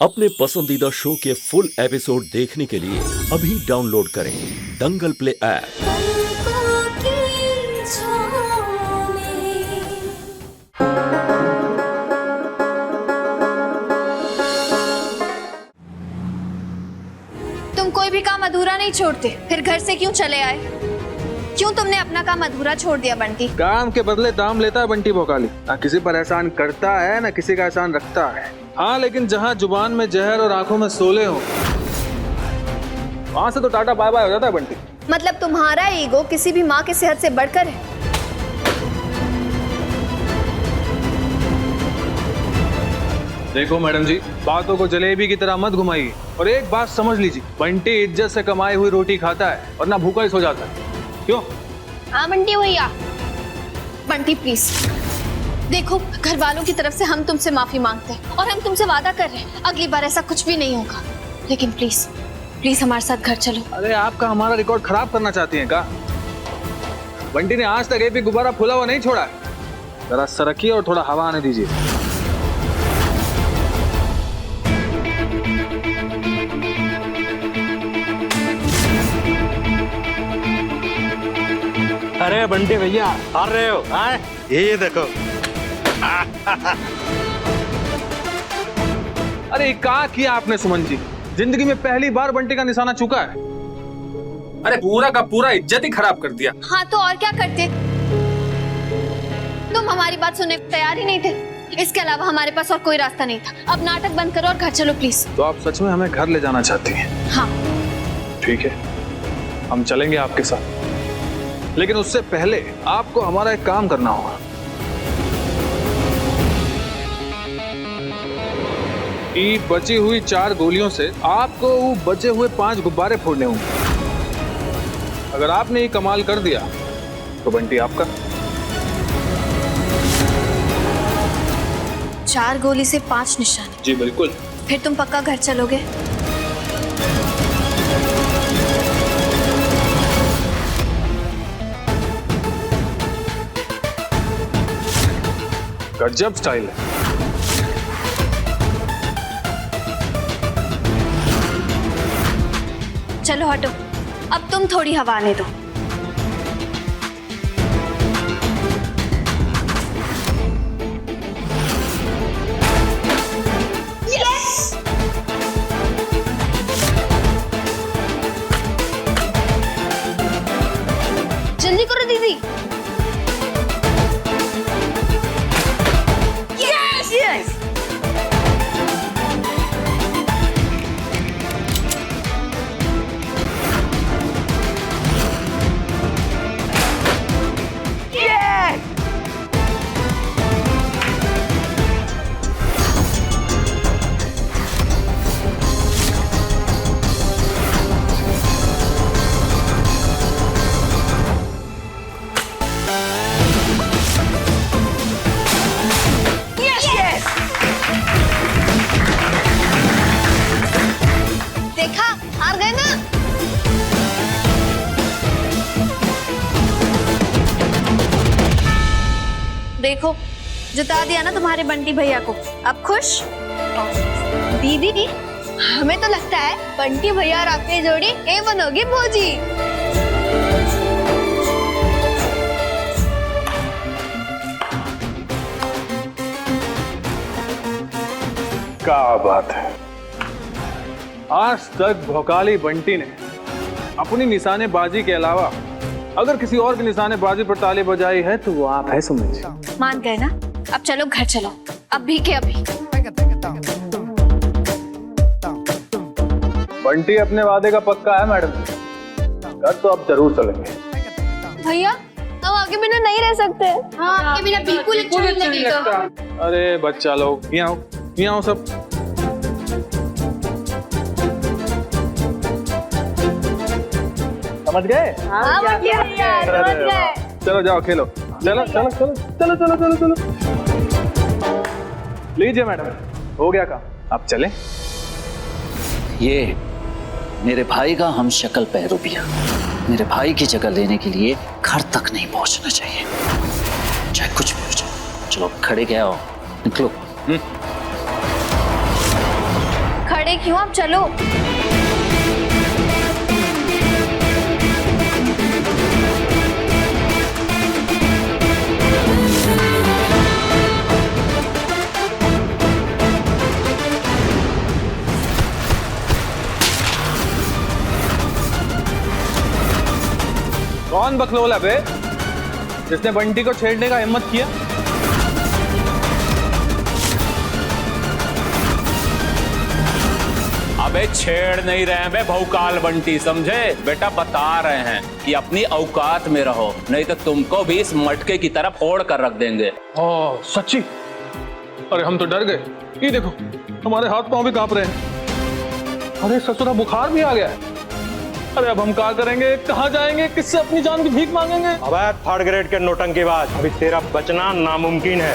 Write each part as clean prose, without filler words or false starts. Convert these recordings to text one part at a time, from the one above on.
अपने पसंदीदा शो के फुल एपिसोड देखने के लिए अभी डाउनलोड करें दंगल प्ले ऐप। तुम कोई भी काम अधूरा नहीं छोड़ते, फिर घर से क्यों चले आए? क्यों तुमने अपना काम अधूरा छोड़ दिया बंटी? काम के बदले दाम लेता है बंटी भोकाली। ना किसी पर एहसान करता है ना किसी का एहसान रखता है। हाँ, लेकिन जहाँ जुबान में जहर और आंखों में सोले हो वहां से तो टाटा बाय बाय हो जाता है बंटी। मतलब तुम्हारा ईगो किसी भी माँ की सेहत से बढ़कर है? देखो मैडम जी, बातों को जलेबी की तरह मत घुमाइए और एक बात समझ लीजिए, बंटी इज्जत से कमाई हुई रोटी खाता है और ना भूखा ही सो जाता है। क्यों? हाँ बंटी भैया। बंटी प्लीज देखो, घर वालों की तरफ से हम तुमसे माफी मांगते हैं और हम तुमसे वादा कर रहे हैं अगली बार ऐसा कुछ भी नहीं होगा। लेकिन प्लीज प्लीज हमारे साथ घर चलो। अरे आपका हमारा रिकॉर्ड खराब करना चाहती हैं क्या? बंटी ने आज तक एक भी गुब्बारा फूला हुआ नहीं छोड़ा है। जरा सरकिए और थोड़ा हवा आने दीजिए। अरे बंटी भैया आ रहे हो? ये देखो। अरे क्या किया आपने सुमन जी? जिंदगी में पहली बार बंटी का निशाना चुका है। अरे पूरा का पूरा इज्जत ही खराब कर दिया। हाँ तो और क्या करते? तुम हमारी बात सुनने को तैयार ही नहीं थे। इसके अलावा हमारे पास और कोई रास्ता नहीं था। अब नाटक बंद करो और घर चलो प्लीज। तो आप सच में हमें घर ले जाना चाहती हैं? हाँ ठीक है, हम चलेंगे आपके साथ, लेकिन उससे पहले आपको हमारा एक काम करना होगा। कि बची हुई 4 गोलियों से आपको वो बचे हुए 5 गुब्बारे फोड़ने होंगे। अगर आपने ये कमाल कर दिया तो बंटी आपका। 4 गोली से 5 निशाने? जी बिल्कुल। फिर तुम पक्का घर चलोगे? गजब स्टाइल है। चलो हटो, अब तुम थोड़ी हवा आने दो। यस! जल्दी करो दीदी। Yes yes! देखा, हार गए ना? देखो, जिता दिया ना तुम्हारे बंटी भैया को। अब खुश? दीदी, हमें तो लगता है बंटी भैया और आपकी जोड़ी A1 होगी भौजी। क्या बात है, आज तक भोकाली बंटी ने अपनी निशानेबाजी के अलावा अगर किसी और की निशानेबाजी पर ताली बजाई है तो वो आप है सुमन जी। मान गए ना? अब चलो घर चलो, अभी के अभी। बंटी अपने वादे का पक्का है मैडम, घर तो अब जरूर चलेंगे। भैया हम आगे बिना नहीं रह सकते। हाँ, आपके बिना बिल्कुल अच्छा नहीं लगेगा। अरे बच्चा लोग, यहाँ आओ सब। समझ गए? हाँ भैया, समझ गए। चलो जाओ खेलो। चलो चलो चलो चलो चलो चलो चलो। लीजिए मैडम, हो गया काम, आप चले। ये मेरे भाई का हम शक्ल पैरूपिया मेरे भाई की जगह लेने के लिए घर तक नहीं पहुंचना चाहिए, चाहे कुछ भी हो जाए। चलो खड़े क्या हो, निकलो। खड़े क्यों? आप चलो। कौन बकलोल है बे जिसने बंटी को छेड़ने का हिम्मत किया? अबे छेड़ नहीं रहे हैं बे भौकाल बंटी, समझे बेटा? बता रहे हैं कि अपनी औकात में रहो, नहीं तो तुमको भी इस मटके की तरफ फोड़ कर रख देंगे। ओह सच्ची? अरे हम तो डर गए। ये देखो हमारे हाथ पांव भी कांप रहे हैं। अरे ससुरा बुखार भी आ गया है। अरे अब हम क्या करेंगे? कहाँ जाएंगे? किससे अपनी जान की भीख मांगेंगे? अबे थर्ड ग्रेड के नौटंकीबाज, अभी तेरा बचना नामुमकिन है।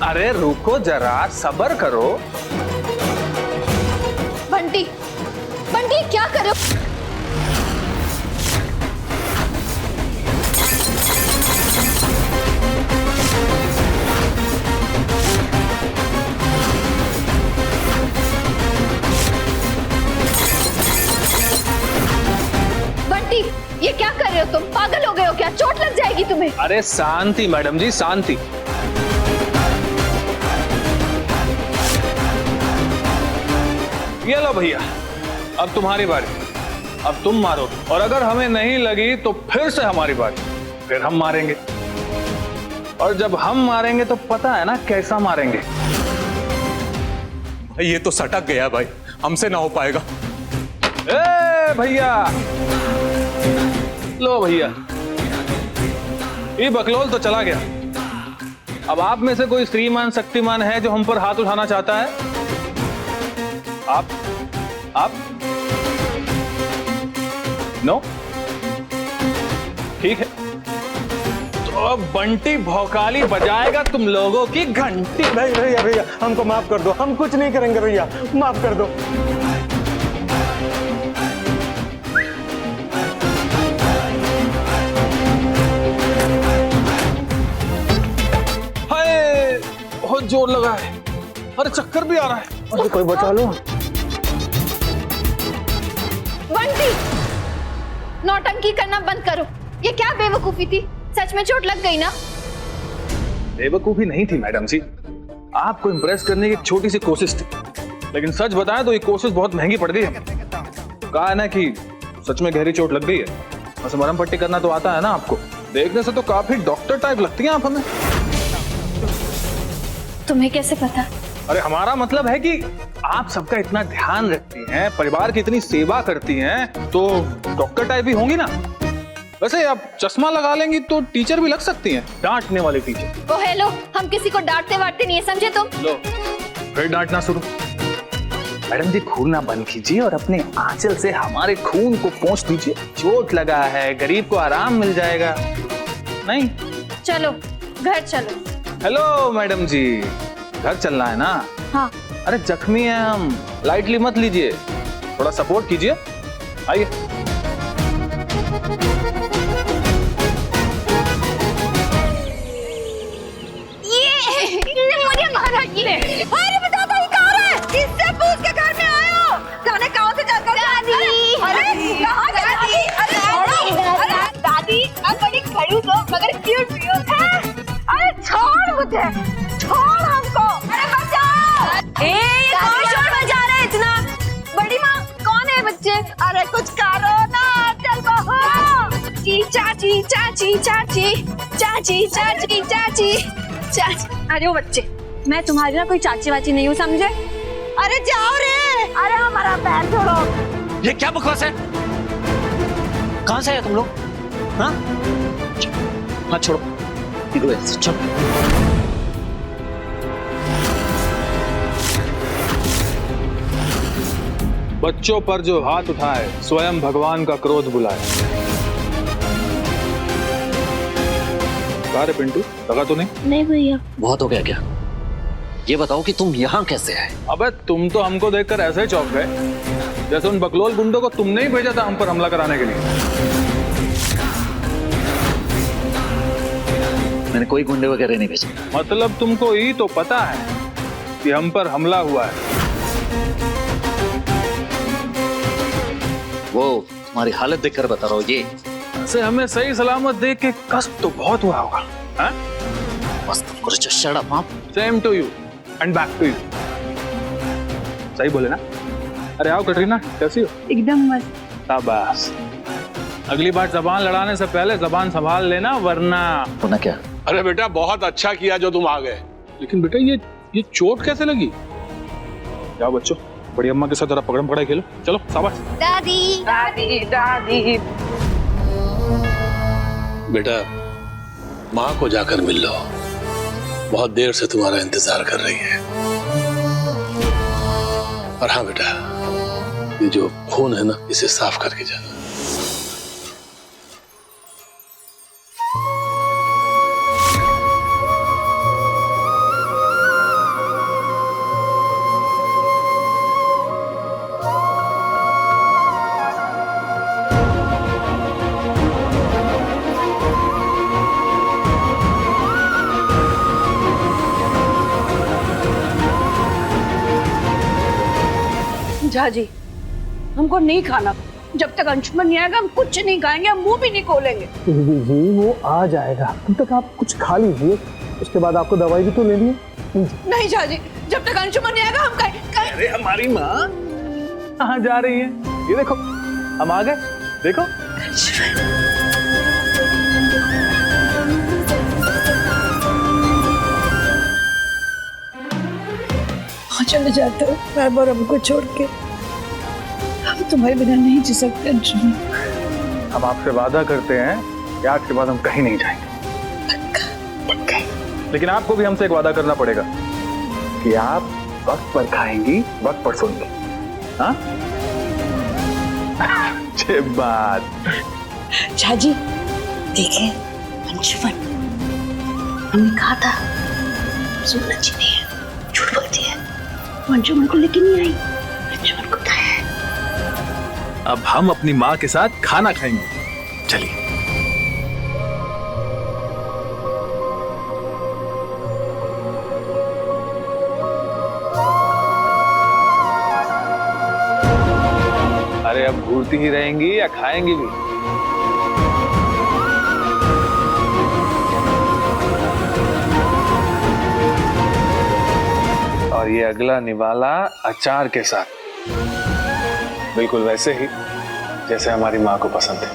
अरे रुको जरा, सब्र करो। बंटी, बंटी क्या कर रहे हो? बंटी, ये क्या कर रहे हो तुम? पागल हो गए हो क्या? चोट लग जाएगी तुम्हें। अरे शांति मैडम जी, शांति। ये लो भैया, अब तुम्हारी बारी। अब तुम मारो, और अगर हमें नहीं लगी तो फिर से हमारी बारी, फिर हम मारेंगे। और जब हम मारेंगे तो पता है ना कैसा मारेंगे। ये तो सटक गया भाई, हमसे ना हो पाएगा। ए भैया, लो भैया, ये बकलोल तो चला गया। अब आप में से कोई श्रीमान शक्तिमान है जो हम पर हाथ उठाना चाहता है? आप नो? ठीक है, तो अब बंटी भौकाली बजाएगा तुम लोगों की घंटी। नहीं भैया, भैया हमको माफ कर दो, हम कुछ नहीं करेंगे भैया, माफ कर दो। हाय, बहुत जोर लगा है। अरे चक्कर भी आ रहा है। अरे कोई बचा लो। बंटी, नौटंकी करना बंद करो। ये क्या बेवकूफी थी? सच में चोट लग गई ना? बेवकूफी नहीं थी मैडम जी, आपको इम्प्रेस करने की एक छोटी सी कोशिश थी। लेकिन सच बताएं तो ये कोशिश बहुत महंगी पड़ गई है। कहा है ना कि सच में गहरी चोट लग गई है। बस मरहम पट्टी करना तो आता है ना आपको। देखने से तो काफी डॉक्टर टाइप लगती हैं आप हमें। तुम्हें कैसे पता? अरे हमारा मतलब है कि आप सबका इतना ध्यान रखती हैं, परिवार की इतनी सेवा करती हैं, तो डॉक्टर टाइप ही होंगी ना। वैसे आप चश्मा लगा लेंगी तो टीचर भी लग सकती हैं, डांटने वाले टीचर। ओ हेलो, हम किसी को डांटते वाटते नहीं है, समझे तुम? लो फिर डांटना शुरू। मैडम जी घूरना बंद कीजिए और अपने आंचल से हमारे खून को पोंछ दीजिए। चोट लगा है, गरीब को आराम मिल जाएगा। नहीं? चलो घर चलो। हेलो मैडम जी, घर चलना है ना? हाँ। अरे जख्मी है हम, लाइटली मत लीजिए, थोड़ा सपोर्ट कीजिए। आइए। ये मुझे मारा ये। अरे बता दो, ये कहाँ है? किससे पूछ के घर में आए हो? जाने कहाँ से चल कर? दादी, अरे कहाँ से दादी? अरे दादी, अब बड़ी खड़ूस हो मगर क्यूट भी हो। अरे छोड़ मुझे, छोड़ हमको। अरे बचाओ। ये कौन शोर मचा रहा है इतना? बड़ी माँ, कौन है बच्चे? अरे कुछ करो ना, चल बहो। चाची चाची चाची चाची चाची चाची चाची। अरे वो बच्चे, मैं तुम्हारी ना कोई चाची वाची नहीं हूँ, समझे? अरे जाओ रे। अरे हमारा पैर छोड़ो। ये क्या बकवास है? कहां से आए तुम लोग? हाँ, हाथ छोड़ो। चलो। बच्चों पर जो हाथ उठाए स्वयं भगवान का क्रोध बुलाए। कहा रे पिंटू, लगा तो नहीं भैया। बहुत हो गया क्या? ये बताओ कि तुम यहाँ कैसे आए? अबे तुम तो हमको देखकर ऐसे ही चौंक गए जैसे उन बकलोल गुंडों को तुमने ही भेजा था हम पर हमला कराने के लिए। मैंने कोई गुंडे वगैरह नहीं भेजे। मतलब तुमको ही तो पता है कि हम पर हमला हुआ है। वो तुम्हारी हालत देखकर बता रहा हूँ ये। से हमें सही सलामत देख के कष्ट तो बहुत हुआ होगा। हाँ? बस तुम कुछ शट अप। हाँ same to you and back to you. सही बोले ना? अरे आओ कटरीना, कैसी हो? एकदम मस्त। शाबाश। अगली बार जबान लड़ाने से पहले जबान संभाल लेना, वरना। होना क्या? अरे बेटा बहुत अच्छा किया जो तुम आ गए। लेकिन बेटा ये चोट कैसे लगी? जाओ बच्चों, बड़ी अम्मा के साथ जरा पकड़म पकड़ाई खेलो। चलो शाबाश। दादी दादी दादी। बेटा माँ को जाकर मिल लो, बहुत देर से तुम्हारा इंतजार कर रही है। और हाँ बेटा, ये जो खून है ना, इसे साफ करके जाना। झाजी, हमको नहीं खाना। जब तक अंशुमन नहीं आएगा हम कुछ नहीं खाएंगे, हम मुंह भी नहीं खोलेंगे। जी वो आ जाएगा, तब तक आप कुछ खा लीजिए, उसके बाद आपको दवाई भी तो लेनी है। नहीं झाजी, जब तक अंशुमन नहीं आएगा हम खाएं। अरे हमारी माँ कहाँ जा रही है? ये देखो हम आ गए, देखो। चले जाते हो बार बार हमको छोड़ के। हम तुम्हारे बिना नहीं जी सकते अंशुमन। हम आपसे वादा करते हैं कि आज के बाद हम कहीं नहीं जाएंगे। पक्का। लेकिन आपको भी हमसे एक वादा करना पड़ेगा कि आप वक्त पर खाएंगी, वक्त पर सोएंगी। हाँ? अच्छी बात। झाजी देखे अंशुमन, हमने कहा था सोना अच्छी नहीं है, झूठ बोलती है। अंशुमन को लेके नहीं आई, अंशुमन को उठाया है। अब हम अपनी माँ के साथ खाना खाएंगे। चलिए। अरे अब घूरती ही रहेंगी या खाएंगी भी? और ये अगला निवाला अचार के साथ, बिल्कुल वैसे ही जैसे हमारी माँ को पसंद है।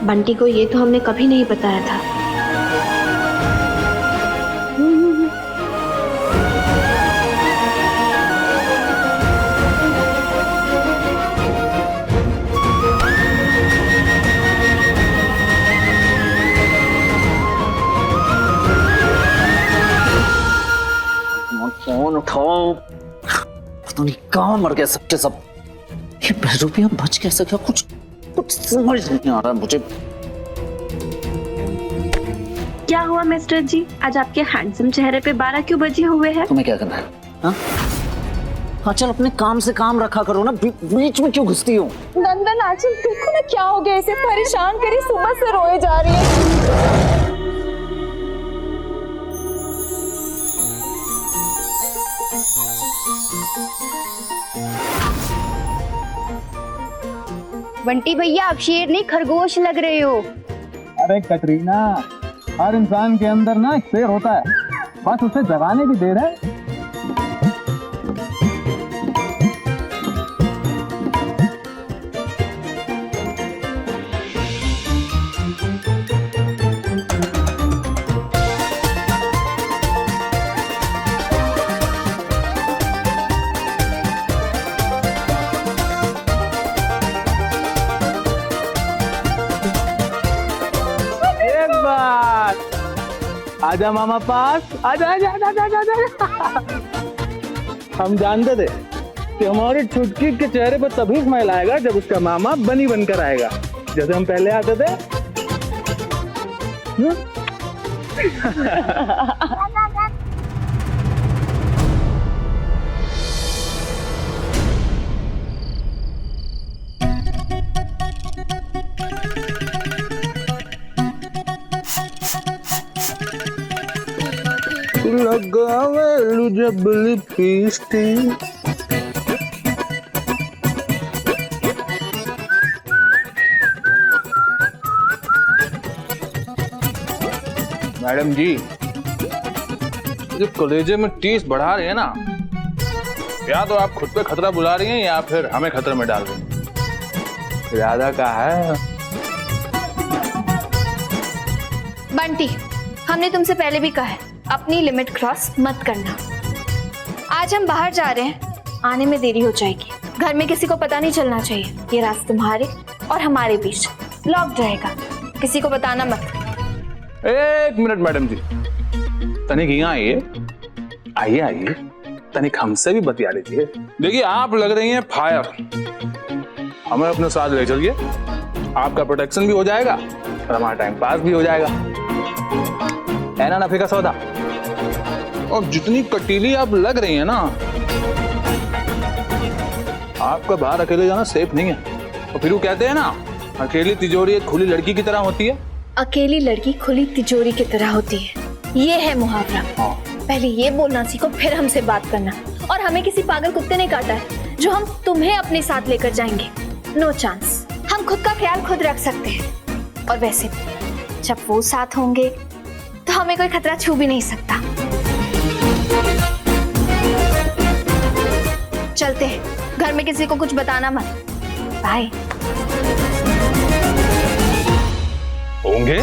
बंटी को ये तो हमने कभी नहीं बताया था। फोन उठाओ। पता नहीं कहाँ मर गए सबके सब। ये बहरूपिया बच कैसे गया? कुछ समझ नहीं आ रहा मुझे। क्या हुआ मिस्टर जी, आज आपके हैंडसम चेहरे पे 12 क्यों बजे हुए हैं? तुम्हें क्या करना है? हाँ चल अपने काम से काम रखा करो ना, बीच में क्यों घुसती हो? नंदन आंचल देखो ना क्या हो गया, इसे परेशान करी, सुबह से रोए जा रही है। बंटी भैया आप शेर नहीं खरगोश लग रहे हो। अरे कटरीना, हर इंसान के अंदर ना एक शेर होता है, बस उसे जगाने की देर है। आजा मामा पास, आजा आजा आजा आजा आजा। हम जानते थे कि हमारी छुटकी के चेहरे पर तभी स्माइल आएगा जब उसका मामा बनी बनकर आएगा, जैसे हम पहले आते थे। लगावे जब लिपस्टिक। मैडम जी, जो कलेजे में टीस बढ़ा रहे हैं ना, या तो आप खुद पे खतरा बुला रही हैं या फिर हमें खतरे में डाल रही हैं। इरादा का है। बंटी, हमने तुमसे पहले भी कहा है, अपनी लिमिट क्रॉस मत करना। आज हम बाहर जा रहे हैं, आने में देरी हो जाएगी। घर में किसी को पता नहीं चलना चाहिए। ये रास्ता तुम्हारे और हमारे बीच लॉक्ड रहेगा, किसी को बताना मत। एक मिनट मैडम जी, तनिक यहाँ आइए, आइए आइए, तनिक हमसे भी बतिया लीजिए। देखिए, आप लग रही हैं फायर, हमें अपने साथ ले चलिए, आपका प्रोटेक्शन भी हो जाएगा और हमारा टाइम पास भी हो जाएगा। है ना नफे का सौदा? और जितनी कटीली आप लग रही हैं ना, आपका बाहर अकेले जाना सेफ नहीं है। और फिर वो कहते हैं ना, अकेली तिजोरी एक खुली लड़की की तरह होती है। अकेली लड़की खुली तिजोरी की तरह होती है, ये है मुहावरा। पहले ये बोलना सीखो, फिर हमसे बात करना। और हमें किसी पागल कुत्ते ने काटा है जो हम तुम्हें अपने साथ लेकर जाएंगे। No chance. हम खुद का ख्याल खुद रख सकते हैं। और वैसे जब वो साथ होंगे तो हमें कोई खतरा छू भी नहीं सकता। चलते हैं, घर में किसी को कुछ बताना मत। बाय। होंगे?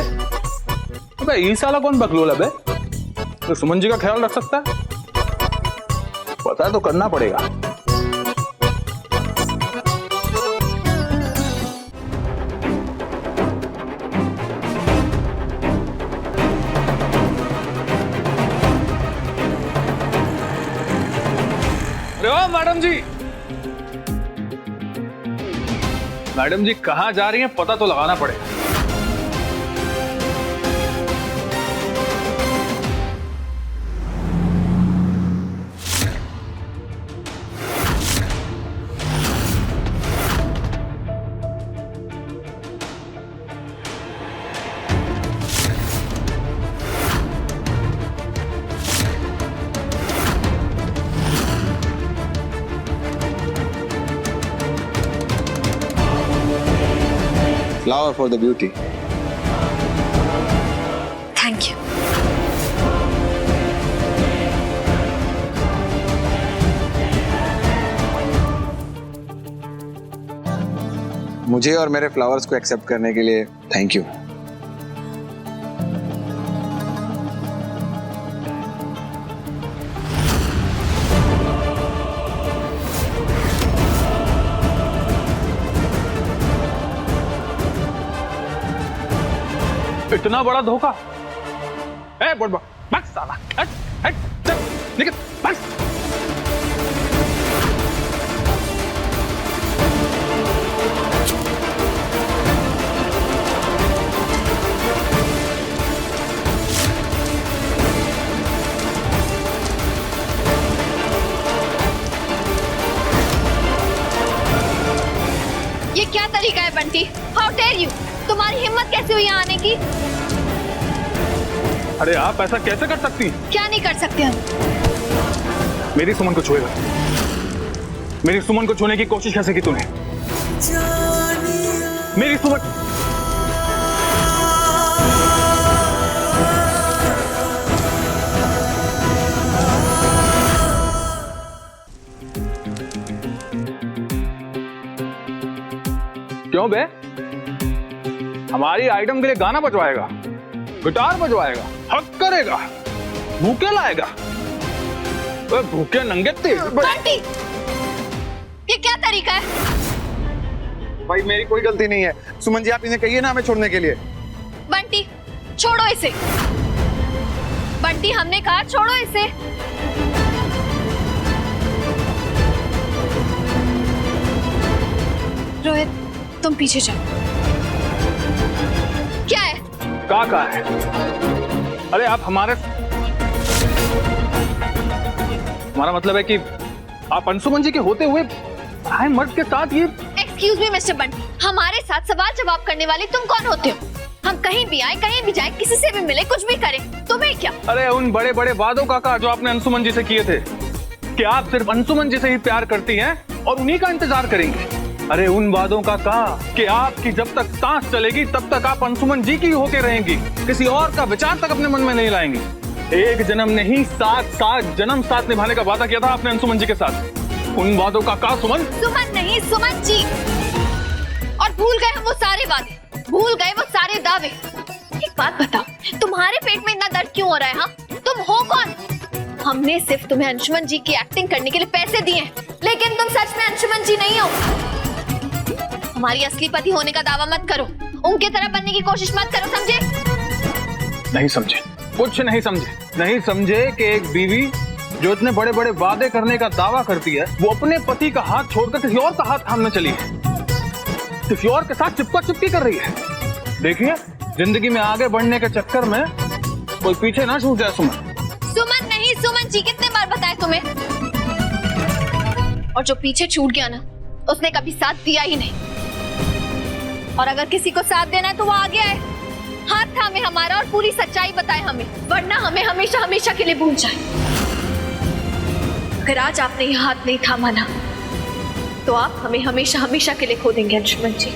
अबे ये साला कौन बकलोल है? तो सुमन जी का ख्याल रख सकता है? पता तो करना पड़ेगा। मैडम जी, मैडम जी कहाँ जा रही हैं? पता तो लगाना पड़ेगा। Flower for the beauty. Thank you. मुझे और मेरे फ्लावर्स को एक्सेप्ट करने के लिए थैंक यू। इतना बड़ा धोखा? ए बोल बस साला, हट हट चल निकल बस। ये क्या तरीका है बंटी? How dare you? तुम्हारी हिम्मत कैसे हुई यहाँ आने की? अरे आप ऐसा कैसे कर सकती हैं? क्या नहीं कर सकते हम? मेरी सुमन को छुएगा? मेरी सुमन को छूने की कोशिश कैसे की तूने? मेरी सुमन। क्यों बे? हमारी आइटम के लिए गाना बजवाएगा, गिटार बजवाएगा, हक करेगा, भूखे लाएगा। भूखे नंगे तेज। बंटी, ये क्या तरीका है? भाई मेरी कोई गलती नहीं है। सुमन जी आप इन्हें कहिए ना हमें छोड़ने के लिए। बंटी छोड़ो इसे। बंटी हमने कहा छोड़ो इसे। रोहित तुम पीछे जाओ। क्या है? का है? अरे आप हमारा मतलब है कि आप अंशुमन जी के होते हुए आए मर्द के साथ ये। एक्सक्यूज मी मिस्टर बंटी, हमारे साथ सवाल जवाब करने वाले तुम कौन होते हो? हम कहीं भी आए, कहीं भी जाए, किसी से भी मिले, कुछ भी करें, तुम्हें है क्या? अरे उन बड़े बड़े वादों का जो आपने अंशुमन जी से किए थे, कि आप सिर्फ अंशुमन जी से ही प्यार करती हैं और उन्हीं का इंतजार करेंगे। अरे उन वादों का कि आपकी जब तक सांस चलेगी तब तक आप अंशुमन जी की होके रहेंगी, किसी और का विचार तक अपने मन में नहीं लाएंगी। एक जन्म नहीं 7 जन्म साथ निभाने का वादा किया था आपने अंशुमन जी के साथ। उन वादों का सुमन। सुमन नहीं, सुमन जी। और भूल गए हम वो सारे वादे, भूल गए वो सारे दावे। एक बात बताओ, तुम्हारे पेट में इतना दर्द क्यों हो रहा है? हाँ, तुम हो कौन? हमने सिर्फ तुम्हें अंशुमन जी की एक्टिंग करने के लिए पैसे दिए, लेकिन तुम सच में अंशुमन जी नहीं हो। हमारी असली पति होने का दावा मत करो, उनके तरह बनने की कोशिश मत करो, समझे? नहीं समझे, कुछ नहीं समझे। नहीं समझे कि एक बीवी जो इतने बड़े बड़े वादे करने का दावा करती है, वो अपने पति का हाथ छोड़कर किसी और का हाथ थामने चली है, किसी और के साथ चिपका चिपकी कर रही है। देखिए, जिंदगी में आगे बढ़ने के चक्कर में कोई पीछे ना छूट जाए। सुमन नहीं, सुमन जी, कितने बार बताए तुम्हें? और जो पीछे छूट गया ना, उसने कभी साथ दिया ही नहीं। और अगर किसी को साथ देना है तो वो आगे आए, हाथ थामे हमारा और पूरी सच्चाई बताए हमें, वरना हमें हमेशा हमेशा के लिए भूल जाए। अगर आज आपने ये हाथ नहीं थामा ना, तो आप हमें हमेशा हमेशा के लिए खो देंगे अंशुमन जी।